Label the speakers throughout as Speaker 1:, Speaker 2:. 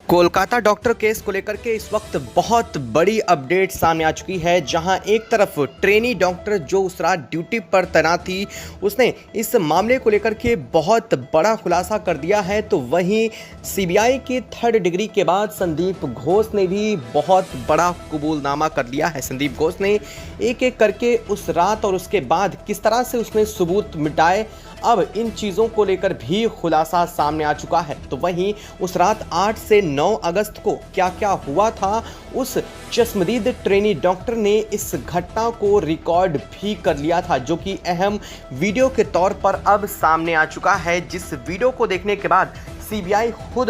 Speaker 1: Kolkata doctor case को लेकर के इस वक्त बहुत बड़ी अपडेट सामने आ चुकी है, जहां एक तरफ ट्रेनी डॉक्टर जो उस रात ड्यूटी पर तैनात थी उसने इस मामले को लेकर के बहुत बड़ा खुलासा कर दिया है, तो वहीं सीबीआई की थर्ड डिग्री के बाद संदीप घोष ने भी बहुत बड़ा कबूलनामा कर लिया है। संदीप घोष ने एक एक करके उस रात और उसके बाद किस तरह से उसने सबूत मिटाए, अब इन चीज़ों को लेकर भी खुलासा सामने आ चुका है। तो वहीं उस रात 8 से 9 अगस्त को क्या क्या हुआ था, उस चश्मदीद ट्रेनी डॉक्टर ने इस घटना को रिकॉर्ड भी कर लिया था, जो कि अहम वीडियो के तौर पर अब सामने आ चुका है। जिस वीडियो को देखने के बाद सीबीआई खुद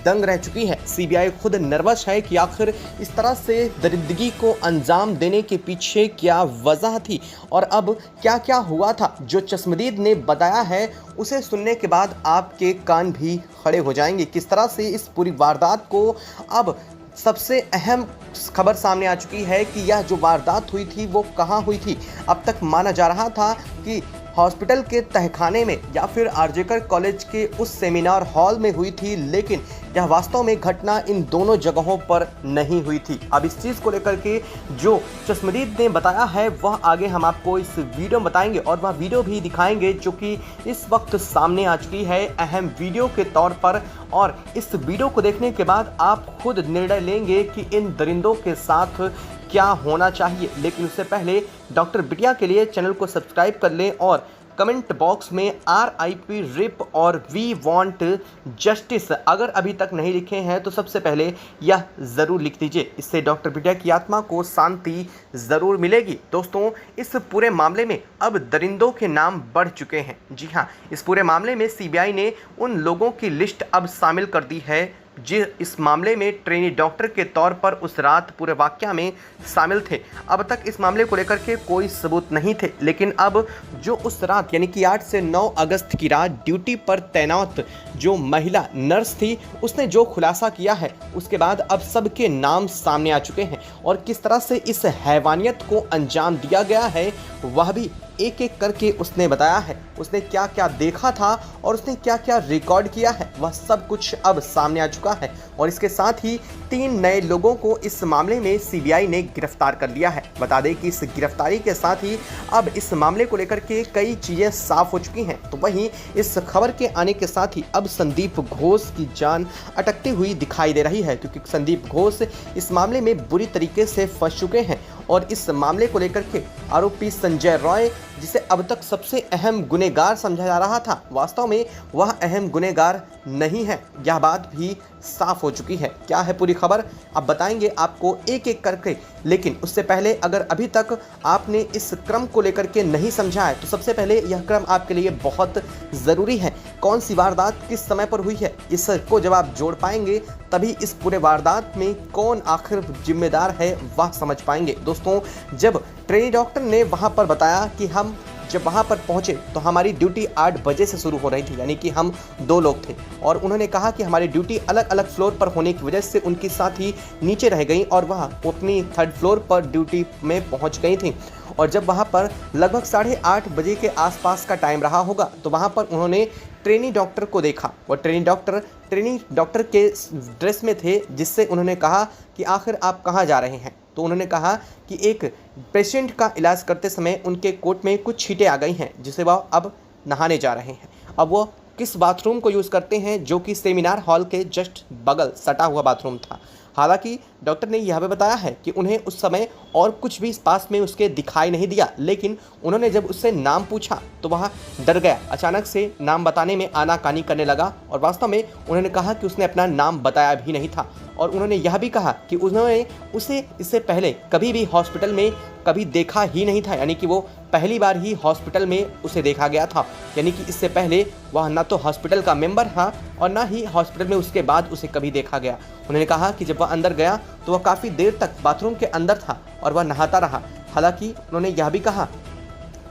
Speaker 1: दंग रह चुकी है। सीबीआई खुद नर्वस है कि आखिर इस तरह से दरिंदगी को अंजाम देने के पीछे क्या वजह थी और अब क्या क्या हुआ था। जो चश्मदीद ने बताया है उसे सुनने के बाद आपके कान भी खड़े हो जाएंगे। किस तरह से इस पूरी वारदात को अब सबसे अहम खबर सामने आ चुकी है कि यह जो वारदात हुई थी वो कहाँ हुई थी। अब तक माना जा रहा था कि हॉस्पिटल के तहखाने में या फिर आरजेकर कॉलेज के उस सेमिनार हॉल में हुई थी, लेकिन यह वास्तव में घटना इन दोनों जगहों पर नहीं हुई थी। अब इस चीज़ को लेकर के जो चश्मदीद ने बताया है वह आगे हम आपको इस वीडियो में बताएंगे और वह वीडियो भी दिखाएंगे जो कि इस वक्त सामने आ चुकी है अहम वीडियो के तौर पर। और इस वीडियो को देखने के बाद आप खुद निर्णय लेंगे कि इन दरिंदों के साथ क्या होना चाहिए। लेकिन उससे पहले डॉक्टर बिटिया के लिए चैनल को सब्सक्राइब कर लें और कमेंट बॉक्स में RIP रिप और वी वांट जस्टिस अगर अभी तक नहीं लिखे हैं तो सबसे पहले यह ज़रूर लिख दीजिए। इससे डॉक्टर बिटिया की आत्मा को शांति ज़रूर मिलेगी। दोस्तों, इस पूरे मामले में अब दरिंदों के नाम बढ़ चुके हैं। जी हाँ, इस पूरे मामले में सीबीआई ने उन लोगों की लिस्ट अब शामिल कर दी है जो इस मामले में ट्रेनी डॉक्टर के तौर पर उस रात पूरे वाकया में शामिल थे। अब तक इस मामले को लेकर के कोई सबूत नहीं थे, लेकिन अब जो उस रात यानी कि 8 से 9 अगस्त की रात ड्यूटी पर तैनात जो महिला नर्स थी उसने जो खुलासा किया है उसके बाद अब सबके नाम सामने आ चुके हैं और किस तरह से इस हैवानियत को अंजाम दिया गया है वह भी एक एक करके उसने बताया है। उसने क्या क्या देखा था और उसने क्या क्या रिकॉर्ड किया है वह सब कुछ अब सामने आ चुका है। और इसके साथ ही 3 नए लोगों को इस मामले में सीबीआई ने गिरफ्तार कर लिया है। बता दें कि इस गिरफ्तारी के साथ ही अब इस मामले को लेकर के कई चीज़ें साफ हो चुकी हैं। तो वहीं इस खबर के आने के साथ ही अब संदीप घोष की जान अटकती हुई दिखाई दे रही है, क्योंकि संदीप घोष इस मामले में बुरी तरीके से फंस चुके हैं। और इस मामले को लेकर के आरोपी संजय रॉय, जिसे अब तक सबसे अहम गुनहगार समझा जा रहा था, वास्तव में वह अहम गुनहगार नहीं है। यह बात भी साफ हो चुकी है। क्या है पूरी खबर अब बताएंगे आपको एक एक करके, लेकिन उससे पहले अगर अभी तक आपने इस क्रम को लेकर के नहीं समझा है तो सबसे पहले यह क्रम आपके लिए बहुत ज़रूरी है। कौन सी वारदात किस समय पर हुई है इसको जब आप जोड़ पाएंगे तभी इस पूरे वारदात में कौन आखिर जिम्मेदार है वह समझ पाएंगे। दोस्तों, जब ट्रेनी डॉक्टर ने वहां पर बताया कि हम जब वहां पर पहुंचे तो हमारी ड्यूटी 8 बजे से शुरू हो रही थी, यानी कि हम 2 लोग थे, और उन्होंने कहा कि हमारी ड्यूटी अलग अलग फ्लोर पर होने की वजह से उनकी साथी नीचे रह गई और वह अपनी 3rd फ्लोर पर ड्यूटी में पहुंच गई थी। और जब वहां पर लगभग 8:30 बजे के आसपास का टाइम रहा होगा तो वहां पर उन्होंने ट्रेनी डॉक्टर को देखा और ट्रेनी डॉक्टर के ड्रेस में थे, जिससे उन्होंने कहा कि आखिर आप कहाँ जा रहे हैं। तो उन्होंने कहा कि एक पेशेंट का इलाज करते समय उनके कोट में कुछ छींटें आ गई हैं जिसे वह अब नहाने जा रहे हैं। अब वो किस बाथरूम को यूज़ करते हैं, जो कि सेमिनार हॉल के जस्ट बगल सटा हुआ बाथरूम था। हालांकि डॉक्टर ने यह भी बताया है कि उन्हें उस समय और कुछ भी पास में उसके दिखाई नहीं दिया, लेकिन उन्होंने जब उससे नाम पूछा तो वह डर गया। अचानक से नाम बताने में आनाकानी करने लगा और वास्तव में उन्होंने कहा कि उसने अपना नाम बताया भी नहीं था। और उन्होंने यह भी कहा कि उन्होंने उसे इससे पहले कभी भी हॉस्पिटल में कभी देखा ही नहीं था, यानी कि वो पहली बार ही हॉस्पिटल में उसे देखा गया था। यानी कि इससे पहले वह ना तो हॉस्पिटल का मेंबर था और ना ही हॉस्पिटल में उसके बाद उसे कभी देखा गया। उन्होंने कहा कि जब वह अंदर गया तो वह काफ़ी देर तक बाथरूम के अंदर था और वह नहाता रहा। हालांकि उन्होंने यह भी कहा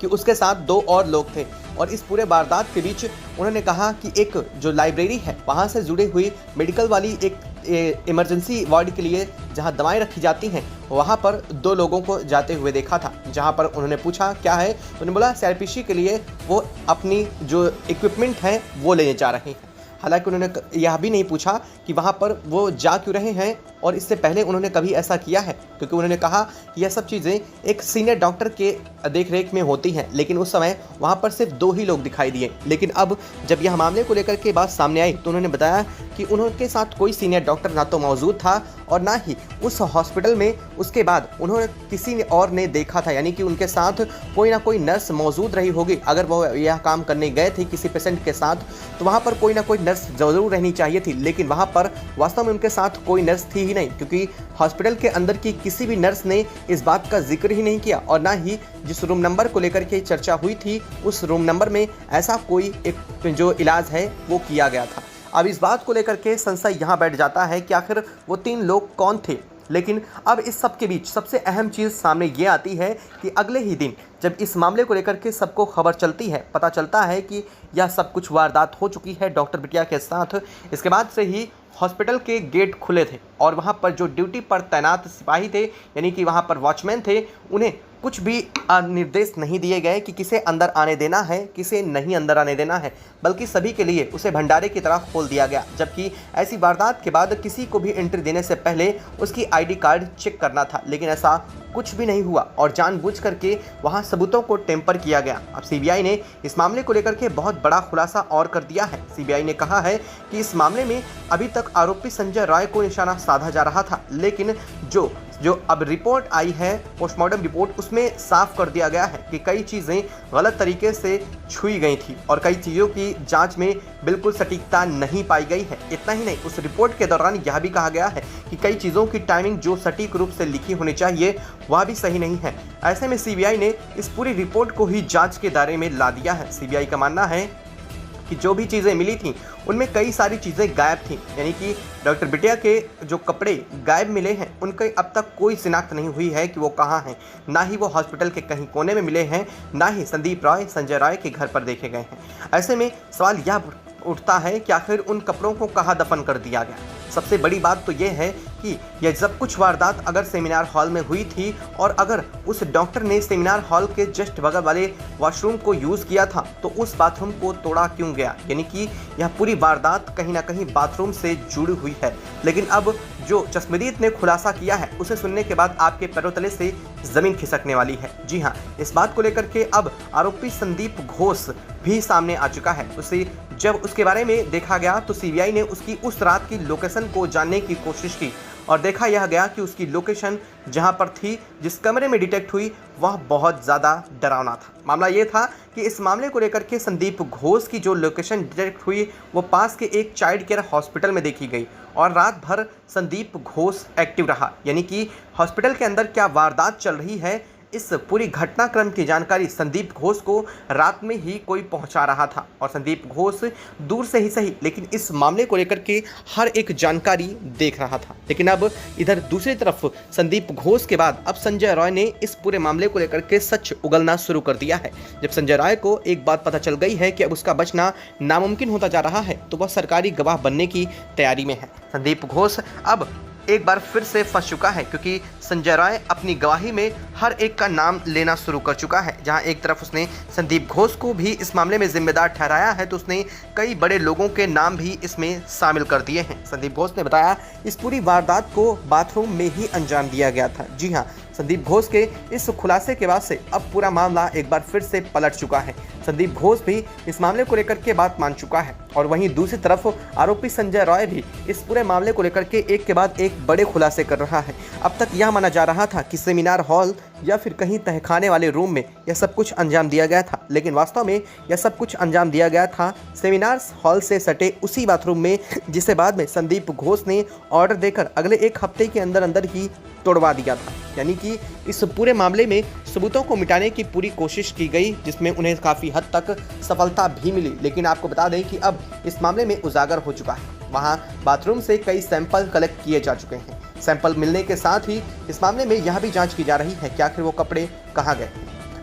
Speaker 1: कि उसके साथ 2 और लोग थे और इस पूरे वारदात के बीच उन्होंने कहा कि एक जो लाइब्रेरी है वहाँ से जुड़ी हुई मेडिकल वाली एक इमरजेंसी वार्ड के लिए जहां दवाएं रखी जाती हैं वहां पर 2 लोगों को जाते हुए देखा था। जहां पर उन्होंने पूछा क्या है, तो उन्होंने बोला सीआरपीसी के लिए वो अपनी जो इक्विपमेंट हैं वो लेने जा रहे हैं। हालांकि उन्होंने यह भी नहीं पूछा कि वहाँ पर वो जा क्यों रहे हैं और इससे पहले उन्होंने कभी ऐसा किया है, क्योंकि उन्होंने कहा कि यह सब चीज़ें एक सीनियर डॉक्टर के देखरेख में होती हैं। लेकिन उस समय वहाँ पर सिर्फ 2 ही लोग दिखाई दिए। लेकिन अब जब यह मामले को लेकर के बात सामने आई तो उन्होंने बताया कि उनके साथ कोई सीनियर डॉक्टर ना तो मौजूद था और ना ही उस हॉस्पिटल में उसके बाद उन्होंने किसी और ने देखा था, यानी कि उनके साथ कोई ना कोई नर्स मौजूद रही होगी। अगर वो यह काम करने गए थे किसी पेशेंट के साथ तो वहाँ पर कोई ना कोई नर्स ज़रूर रहनी चाहिए थी, लेकिन वहाँ पर वास्तव में उनके साथ कोई नर्स थी ही नहीं, क्योंकि हॉस्पिटल के अंदर की किसी भी नर्स ने इस बात का जिक्र ही नहीं किया और ना ही जिस रूम नंबर को लेकर के चर्चा हुई थी उस रूम नंबर में ऐसा कोई एक जो इलाज है वो किया गया था। अब इस बात को लेकर के संशय यहाँ बैठ जाता है कि आखिर वो 3 लोग कौन थे। लेकिन अब इस सब के बीच सबसे अहम चीज़ सामने ये आती है कि अगले ही दिन जब इस मामले को लेकर के सबको खबर चलती है, पता चलता है कि यह सब कुछ वारदात हो चुकी है डॉक्टर बिटिया के साथ। इसके बाद से ही हॉस्पिटल के गेट खुले थे और वहाँ पर जो ड्यूटी पर तैनात सिपाही थे, यानी कि वहाँ पर वॉचमैन थे, उन्हें कुछ भी निर्देश नहीं दिए गए कि किसे अंदर आने देना है, किसे नहीं अंदर आने देना है, बल्कि सभी के लिए उसे भंडारे की तरह खोल दिया गया। जबकि ऐसी वारदात के बाद किसी को भी एंट्री देने से पहले उसकी आईडी कार्ड चेक करना था, लेकिन ऐसा कुछ भी नहीं हुआ और जानबूझ करके वहां सबूतों को टेम्पर किया गया। अब सीबीआई ने इस मामले को लेकर के बहुत बड़ा खुलासा और कर दिया है। सीबीआई ने कहा है कि इस मामले में अभी तक आरोपी संजय राय को निशाना साधा जा रहा था, लेकिन जो अब रिपोर्ट आई है, पोस्टमार्टम रिपोर्ट, उसमें साफ कर दिया गया है कि कई चीज़ें गलत तरीके से छुई गई थी और कई चीज़ों की जांच में बिल्कुल सटीकता नहीं पाई गई है। इतना ही नहीं, उस रिपोर्ट के दौरान यह भी कहा गया है कि कई चीज़ों की टाइमिंग जो सटीक रूप से लिखी होनी चाहिए वह भी सही नहीं है। ऐसे में सीबीआई ने इस पूरी रिपोर्ट को ही जाँच के दायरे में ला दिया है। सीबीआई का मानना है कि जो भी चीज़ें मिली थी उनमें कई सारी चीज़ें गायब थीं, यानी कि डॉक्टर बिटिया के जो कपड़े गायब मिले हैं उनके अब तक कोई शिनाख्त नहीं हुई है कि वो कहाँ हैं। ना ही वो हॉस्पिटल के कहीं कोने में मिले हैं, ना ही संदीप राय संजय राय के घर पर देखे गए हैं। ऐसे में सवाल यह उठता है कि आखिर उन कपड़ों को कहाँ दफन कर दिया गया। सबसे बड़ी बात तो यह है कि यह सब कुछ वारदात अगर सेमिनार हॉल में हुई थी और अगर उस डॉक्टर ने सेमिनार हॉल के जस्ट बगल वाले वॉशरूम को यूज़ किया था तो उस बाथरूम को तोड़ा क्यों गया, यानी कि यह पूरी वारदात कहीं ना कहीं बाथरूम से जुड़ी हुई है। लेकिन अब जो चश्मदीद ने खुलासा किया है उसे सुनने के बाद आपके पैरों तले से ज़मीन खिसकने वाली है। जी हाँ, इस बात को लेकर के अब आरोपी संदीप घोष भी सामने आ चुका है। उसे जब उसके बारे में देखा गया तो सीबीआई ने उसकी उस रात की लोकेशन को जानने की कोशिश की और देखा यह गया कि उसकी लोकेशन जहां पर थी, जिस कमरे में डिटेक्ट हुई, वह बहुत ज़्यादा डरावना था। मामला ये था कि इस मामले को लेकर के संदीप घोष की जो लोकेशन डिटेक्ट हुई वो पास के एक चाइल्ड केयर हॉस्पिटल में देखी गई और रात भर संदीप घोष एक्टिव रहा, यानी कि हॉस्पिटल के अंदर क्या वारदात चल रही है इस पूरी घटनाक्रम की जानकारी संदीप घोष को रात में ही कोई पहुंचा रहा था। और संदीप घोष दूर से ही सही लेकिन इस मामले को लेकर के हर एक जानकारी देख रहा था। लेकिन अब इधर दूसरी तरफ संदीप घोष के बाद अब संजय राय ने इस पूरे मामले को लेकर के सच उगलना शुरू कर दिया है। जब संजय राय को एक बात पता चल गई है कि अब उसका बचना नामुमकिन होता जा रहा है तो वह सरकारी गवाह बनने की तैयारी में है। संदीप घोष अब एक बार फिर से फंस चुका है, क्योंकि संजय राय अपनी गवाही में हर एक का नाम लेना शुरू कर चुका है। जहां एक तरफ उसने संदीप घोष को भी इस मामले में जिम्मेदार ठहराया है तो उसने कई बड़े लोगों के नाम भी इसमें शामिल कर दिए हैं। संदीप घोष ने बताया इस पूरी वारदात को बाथरूम में ही अंजाम दिया गया था। जी हाँ, संदीप घोष के इस खुलासे के बाद से अब पूरा मामला एक बार फिर से पलट चुका है। संदीप घोष भी इस मामले को लेकर के बात मान चुका है और वहीं दूसरी तरफ आरोपी संजय राय भी इस पूरे मामले को लेकर के एक के बाद एक बड़े खुलासे कर रहा है। अब तक यह माना जा रहा था कि सेमिनार हॉल या फिर कहीं तहखाने वाले रूम में यह सब कुछ अंजाम दिया गया था, लेकिन वास्तव में यह सब कुछ अंजाम दिया गया था सेमिनार हॉल से सटे उसी बाथरूम में, जिसे बाद में संदीप घोष ने ऑर्डर देकर अगले एक हफ्ते के अंदर अंदर ही तोड़वा दिया था। यानी कि इस पूरे मामले में सबूतों को मिटाने की पूरी कोशिश की गई, जिसमें उन्हें काफ़ी हद तक सफलता भी मिली। लेकिन आपको बता दें कि अब इस मामले में उजागर हो चुका है। वहां बाथरूम से कई सैंपल कलेक्ट किए जा चुके हैं। सैंपल मिलने के साथ ही इस मामले में यह भी जांच की जा रही है कि आखिर वो कपड़े कहाँ गए,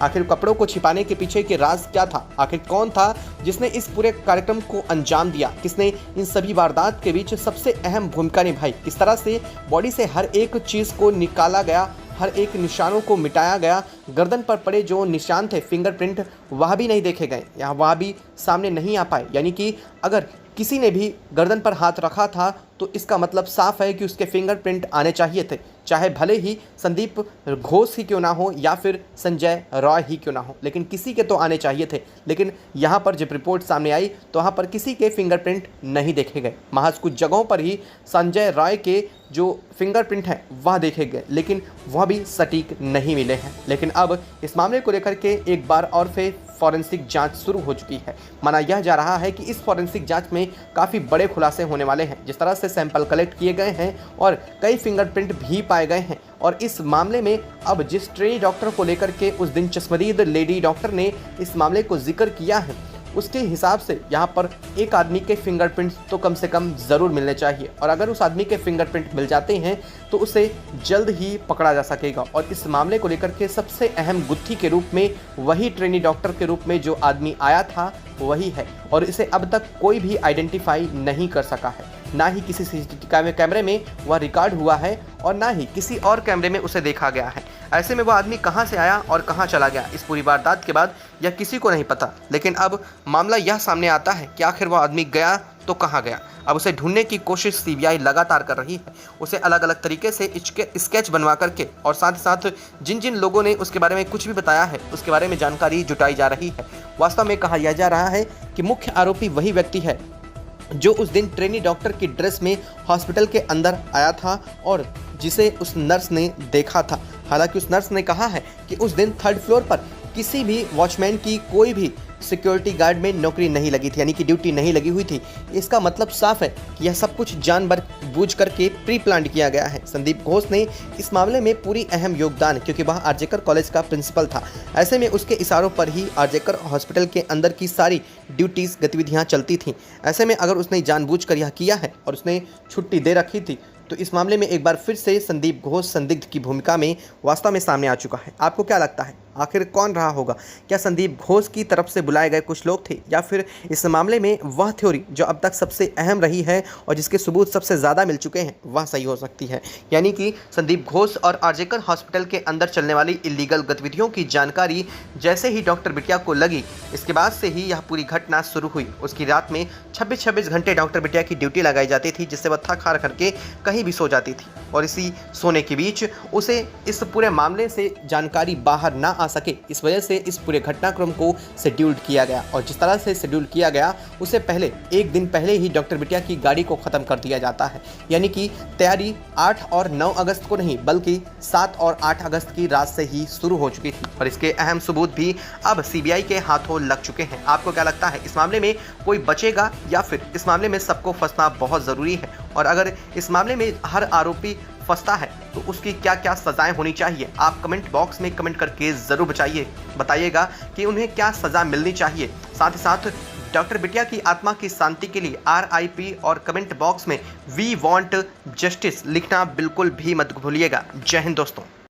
Speaker 1: आखिर कपड़ों को छिपाने के पीछे के राज क्या था, आखिर कौन था जिसने इस पूरे कार्यक्रम को अंजाम दिया, किसने इन सभी वारदात के बीच सबसे अहम भूमिका निभाई, किस तरह से बॉडी से हर एक चीज़ को निकाला गया, हर एक निशानों को मिटाया गया। गर्दन पर पड़े जो निशान थे फिंगरप्रिंट वह भी नहीं देखे गए, यहाँ वह भी सामने नहीं आ पाए। यानी कि अगर किसी ने भी गर्दन पर हाथ रखा था तो इसका मतलब साफ है कि उसके फिंगरप्रिंट आने चाहिए थे, चाहे भले ही संदीप घोष ही क्यों ना हो या फिर संजय रॉय ही क्यों ना हो, लेकिन किसी के तो आने चाहिए थे। लेकिन यहाँ पर जब रिपोर्ट सामने आई तो वहाँ पर किसी के फिंगरप्रिंट नहीं देखे गए। महज कुछ जगहों पर ही संजय रॉय के जो फिंगरप्रिंट हैं वह देखे गए, लेकिन वह भी सटीक नहीं मिले हैं। लेकिन अब इस मामले को लेकर के एक बार और फिर फॉरेंसिक जांच शुरू हो चुकी है। माना यह जा रहा है कि इस फॉरेंसिक जांच में काफ़ी बड़े खुलासे होने वाले हैं। जिस तरह से सैंपल कलेक्ट किए गए हैं और कई फिंगरप्रिंट भी पाए गए हैं, और इस मामले में अब जिस ट्रेनी डॉक्टर को लेकर के उस दिन चश्मदीद लेडी डॉक्टर ने इस मामले को जिक्र किया है, उसके हिसाब से यहाँ पर एक आदमी के फिंगरप्रिंट्स तो कम से कम ज़रूर मिलने चाहिए। और अगर उस आदमी के फिंगरप्रिंट मिल जाते हैं तो उसे जल्द ही पकड़ा जा सकेगा। और इस मामले को लेकर के सबसे अहम गुत्थी के रूप में वही ट्रेनी डॉक्टर के रूप में जो आदमी आया था वही है, और इसे अब तक कोई भी आइडेंटिफाई नहीं कर सका है। ना ही किसी सीसीटीवी कैमरे में वह रिकॉर्ड हुआ है और ना ही किसी और कैमरे में उसे देखा गया है। ऐसे में वह आदमी कहां से आया और कहां चला गया, इस पूरी वारदात के बाद यह किसी को नहीं पता। लेकिन अब मामला यह सामने आता है कि आखिर वह आदमी गया तो कहां गया। अब उसे ढूंढने की कोशिश सीबीआई लगातार कर रही है। उसे अलग अलग तरीके से स्केच बनवा करके और साथ ही साथ जिन जिन लोगों ने उसके बारे में कुछ भी बताया है उसके बारे में जानकारी जुटाई जा रही है। वास्तव में कहा यह जा रहा है कि मुख्य आरोपी वही व्यक्ति है जो उस दिन ट्रेनी डॉक्टर की ड्रेस में हॉस्पिटल के अंदर आया था और जिसे उस नर्स ने देखा था। हालांकि उस नर्स ने कहा है कि उस दिन 3rd फ्लोर पर किसी भी वॉचमैन की कोई भी सिक्योरिटी गार्ड में नौकरी नहीं लगी थी, यानी कि ड्यूटी नहीं लगी हुई थी। इसका मतलब साफ है कि यह सब कुछ जानबूझ करके प्री प्लान किया गया है। संदीप घोष ने इस मामले में पूरी अहम योगदान, क्योंकि वह आरजेकर कॉलेज का प्रिंसिपल था। ऐसे में उसके इशारों पर ही आरजेकर हॉस्पिटल के अंदर की सारी ड्यूटीज़ गतिविधियाँ चलती थीं। ऐसे में अगर उसने जानबूझ कर यह किया है और उसने छुट्टी दे रखी थी तो इस मामले में एक बार फिर से संदीप घोष संदिग्ध की भूमिका में वास्तव में सामने आ चुका है। आपको क्या लगता है आखिर कौन रहा होगा? क्या संदीप घोष की तरफ से बुलाए गए कुछ लोग थे, या फिर इस मामले में वह थ्योरी जो अब तक सबसे अहम रही है और जिसके सबूत सबसे ज़्यादा मिल चुके हैं वह सही हो सकती है? यानी कि संदीप घोष और आरजेकर हॉस्पिटल के अंदर चलने वाली इलीगल गतिविधियों की जानकारी जैसे ही डॉक्टर बिटिया को लगी, इसके बाद से ही यह पूरी घटना शुरू हुई। उसकी रात में 26-26 घंटे डॉक्टर बिटिया की ड्यूटी लगाई जाती थी, जिससे वह थक हार करके कहीं भी सो जाती थी। और इसी सोने के बीच उसे इस पूरे मामले से जानकारी बाहर ना आ सके, इस वजह से इस पूरे घटनाक्रम को शेड्यूल्ड किया गया। और जिस तरह से शेड्यूल किया गया उससे पहले एक दिन पहले ही डॉक्टर बिटिया की गाड़ी को ख़त्म कर दिया जाता है। यानी कि तैयारी 8 और 9 अगस्त को नहीं बल्कि 7 और 8 अगस्त की रात से ही शुरू हो चुकी थी। और इसके अहम सबूत भी अब सीबीआई के हाथों लग चुके हैं। आपको क्या लगता है इस मामले में कोई बचेगा, या फिर इस मामले में सबको फंसना बहुत ज़रूरी है? और अगर इस मामले में हर आरोपी फंसता है तो उसकी क्या क्या सजाएं होनी चाहिए? आप कमेंट बॉक्स में कमेंट करके ज़रूर बताइएगा कि उन्हें क्या सज़ा मिलनी चाहिए। साथ ही साथ डॉक्टर बिटिया की आत्मा की शांति के लिए RIP और कमेंट बॉक्स में वी वांट जस्टिस लिखना बिल्कुल भी मत भूलिएगा। जय हिंद दोस्तों।